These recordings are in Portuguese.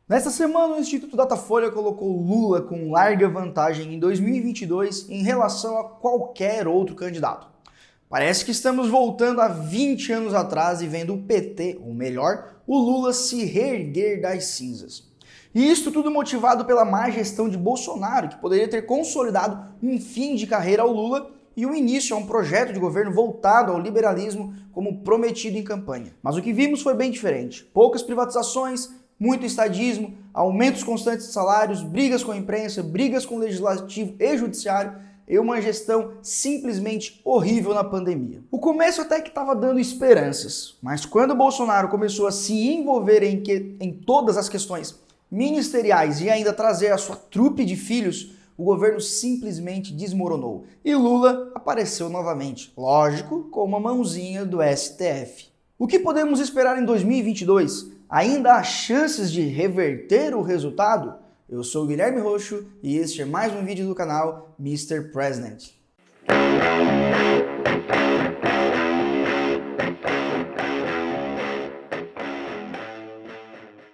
Nesta semana, o Instituto Datafolha colocou Lula com larga vantagem em 2022 em relação a qualquer outro candidato. Parece que estamos voltando a 20 anos atrás e vendo o PT, ou melhor, o Lula se reerguer das cinzas. E isso tudo motivado pela má gestão de Bolsonaro, que poderia ter consolidado um fim de carreira ao Lula e o início a um projeto de governo voltado ao liberalismo como prometido em campanha. Mas o que vimos foi bem diferente. Poucas privatizações, muito estadismo, aumentos constantes de salários, brigas com a imprensa, brigas com o legislativo e judiciário e uma gestão simplesmente horrível na pandemia. O começo até que estava dando esperanças, mas quando Bolsonaro começou a se envolver em todas as questões ministeriais e ainda trazer a sua trupe de filhos, o governo simplesmente desmoronou e Lula apareceu novamente, lógico, com uma mãozinha do STF. O que podemos esperar em 2022? Ainda há chances de reverter o resultado? Eu sou o Guilherme Roxo e este é mais um vídeo do canal Mr. President.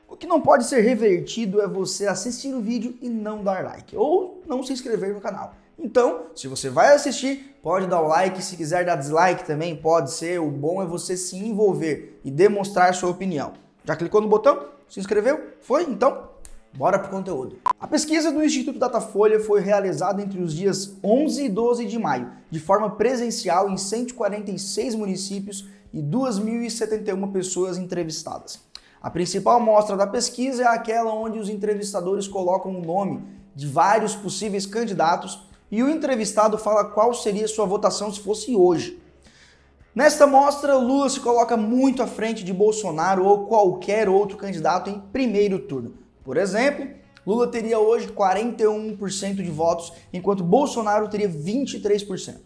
O que não pode ser revertido é você assistir o vídeo e não dar like, ou não se inscrever no canal. Então, se você vai assistir, pode dar o like, se quiser dar dislike também pode ser, o bom é você se envolver e demonstrar sua opinião. Já clicou no botão? Se inscreveu? Foi? Então, bora pro conteúdo. A pesquisa do Instituto Datafolha foi realizada entre os dias 11 e 12 de maio, de forma presencial em 146 municípios e 2.071 pessoas entrevistadas. A principal amostra da pesquisa é aquela onde os entrevistadores colocam o nome de vários possíveis candidatos e o entrevistado fala qual seria sua votação se fosse hoje. Nesta amostra, Lula se coloca muito à frente de Bolsonaro ou qualquer outro candidato em primeiro turno. Por exemplo, Lula teria hoje 41% de votos, enquanto Bolsonaro teria 23%.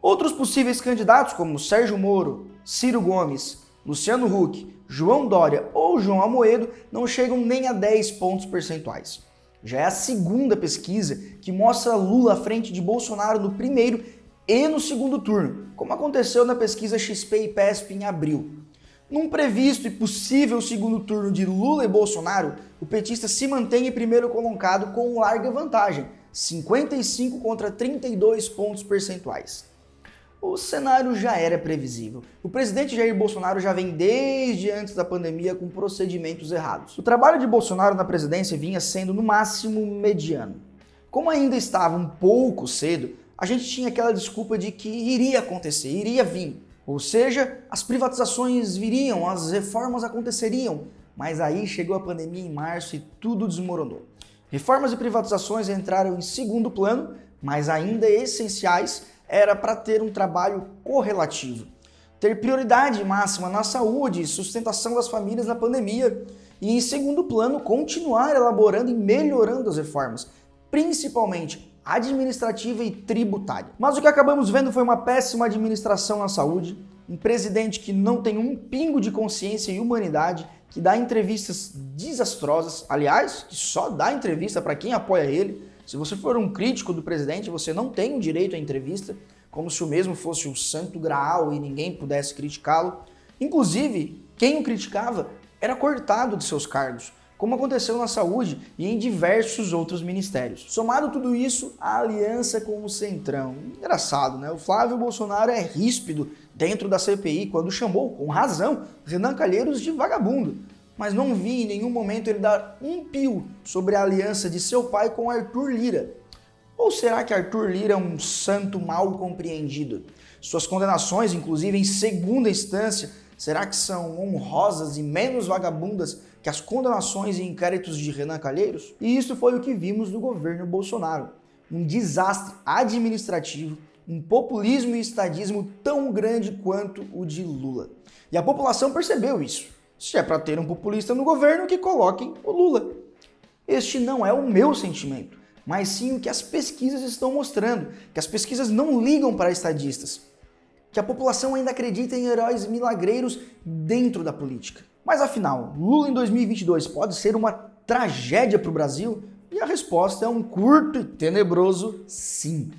Outros possíveis candidatos, como Sérgio Moro, Ciro Gomes, Luciano Huck, João Dória ou João Amoedo, não chegam nem a 10 pontos percentuais. Já é a segunda pesquisa que mostra Lula à frente de Bolsonaro no primeiro e no segundo turno, como aconteceu na pesquisa XP e PESP em abril. Num previsto e possível segundo turno de Lula e Bolsonaro, o petista se mantém em primeiro colocado com larga vantagem, 55 contra 32 pontos percentuais. O cenário já era previsível. O presidente Jair Bolsonaro já vem desde antes da pandemia com procedimentos errados. O trabalho de Bolsonaro na presidência vinha sendo no máximo mediano. Como ainda estava um pouco cedo, a gente tinha aquela desculpa de que iria acontecer, iria vir. Ou seja, as privatizações viriam, as reformas aconteceriam. Mas aí chegou a pandemia em março e tudo desmoronou. Reformas e privatizações entraram em segundo plano, mas ainda essenciais era para ter um trabalho correlativo. Ter prioridade máxima na saúde e sustentação das famílias na pandemia. E em segundo plano, continuar elaborando e melhorando as reformas, principalmente administrativa e tributária. Mas o que acabamos vendo foi uma péssima administração na saúde, um presidente que não tem um pingo de consciência e humanidade, que dá entrevistas desastrosas, aliás, que só dá entrevista para quem apoia ele. Se você for um crítico do presidente, você não tem o direito à entrevista, como se o mesmo fosse o santo graal e ninguém pudesse criticá-lo. Inclusive, quem o criticava era cortado de seus cargos, como aconteceu na saúde e em diversos outros ministérios. Somado tudo isso, a aliança com o Centrão. Engraçado, né? O Flávio Bolsonaro é ríspido dentro da CPI quando chamou, com razão, Renan Calheiros de vagabundo. Mas não vi em nenhum momento ele dar um pio sobre a aliança de seu pai com Arthur Lira. Ou será que Arthur Lira é um santo mal compreendido? Suas condenações, inclusive em segunda instância, será que são honrosas e menos vagabundas que as condenações e inquéritos de Renan Calheiros? E isso foi o que vimos no governo Bolsonaro. Um desastre administrativo, um populismo e estadismo tão grande quanto o de Lula. E a população percebeu isso. Se é para ter um populista no governo, que coloquem o Lula. Este não é o meu sentimento, mas sim o que as pesquisas estão mostrando, que as pesquisas não ligam para estadistas, que a população ainda acredita em heróis milagreiros dentro da política. Mas afinal, Lula em 2022 pode ser uma tragédia para o Brasil? E a resposta é um curto e tenebroso sim.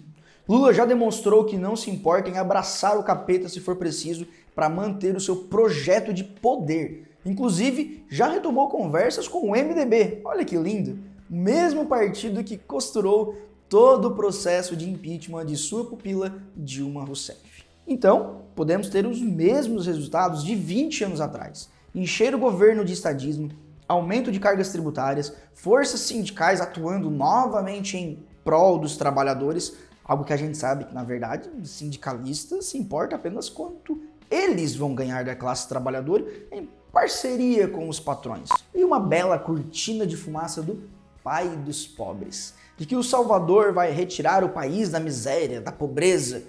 Lula já demonstrou que não se importa em abraçar o capeta se for preciso para manter o seu projeto de poder. Inclusive, já retomou conversas com o MDB. Olha que lindo! O mesmo partido que costurou todo o processo de impeachment de sua pupila Dilma Rousseff. Então, podemos ter os mesmos resultados de 20 anos atrás. Encher o governo de estadismo, aumento de cargas tributárias, forças sindicais atuando novamente em prol dos trabalhadores, algo que a gente sabe que, na verdade, o sindicalista se importa apenas quanto eles vão ganhar da classe trabalhadora em parceria com os patrões. E uma bela cortina de fumaça do pai dos pobres, de que o Salvador vai retirar o país da miséria, da pobreza.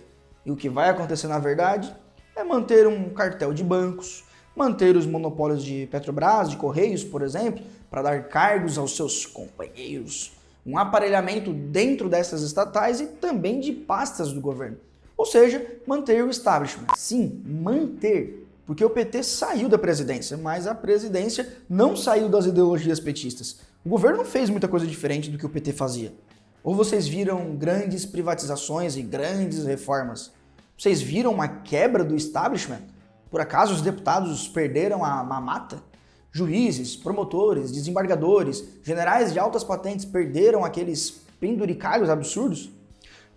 E o que vai acontecer, na verdade, é manter um cartel de bancos, manter os monopólios de Petrobras, de Correios, por exemplo, para dar cargos aos seus companheiros, um aparelhamento dentro dessas estatais e também de pastas do governo. Ou seja, manter o establishment. Sim, manter, porque o PT saiu da presidência, mas a presidência não saiu das ideologias petistas. O governo não fez muita coisa diferente do que o PT fazia. Ou vocês viram grandes privatizações e grandes reformas? Vocês viram uma quebra do establishment? Por acaso os deputados perderam a mamata? Juízes, promotores, desembargadores, generais de altas patentes perderam aqueles penduricalhos absurdos?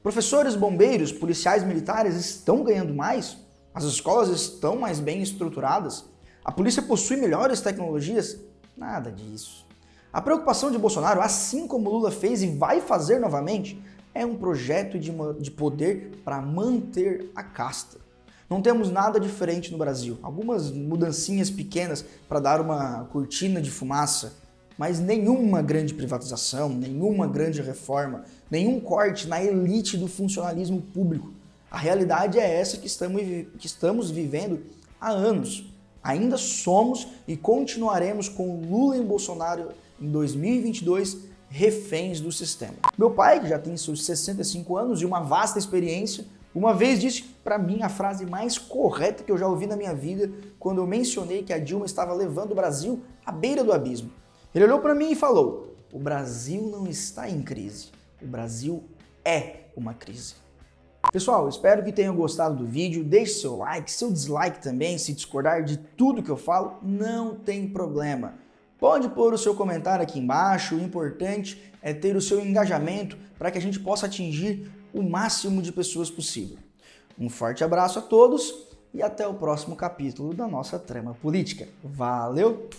Professores, bombeiros, policiais militares estão ganhando mais? As escolas estão mais bem estruturadas? A polícia possui melhores tecnologias? Nada disso. A preocupação de Bolsonaro, assim como Lula fez e vai fazer novamente, é um projeto de poder para manter a casta. Não temos nada diferente no Brasil. Algumas mudancinhas pequenas para dar uma cortina de fumaça, mas nenhuma grande privatização, nenhuma grande reforma, nenhum corte na elite do funcionalismo público. A realidade é essa que estamos vivendo há anos. Ainda somos e continuaremos com Lula e Bolsonaro em 2022 reféns do sistema. Meu pai, que já tem seus 65 anos e uma vasta experiência, uma vez disse para mim a frase mais correta que eu já ouvi na minha vida quando eu mencionei que a Dilma estava levando o Brasil à beira do abismo. Ele olhou para mim e falou: o Brasil não está em crise, o Brasil é uma crise. Pessoal, espero que tenham gostado do vídeo, deixe seu like, seu dislike também, se discordar de tudo que eu falo, não tem problema. Pode pôr o seu comentário aqui embaixo, o importante é ter o seu engajamento para que a gente possa atingir o máximo de pessoas possível. Um forte abraço a todos e até o próximo capítulo da nossa trama política. Valeu!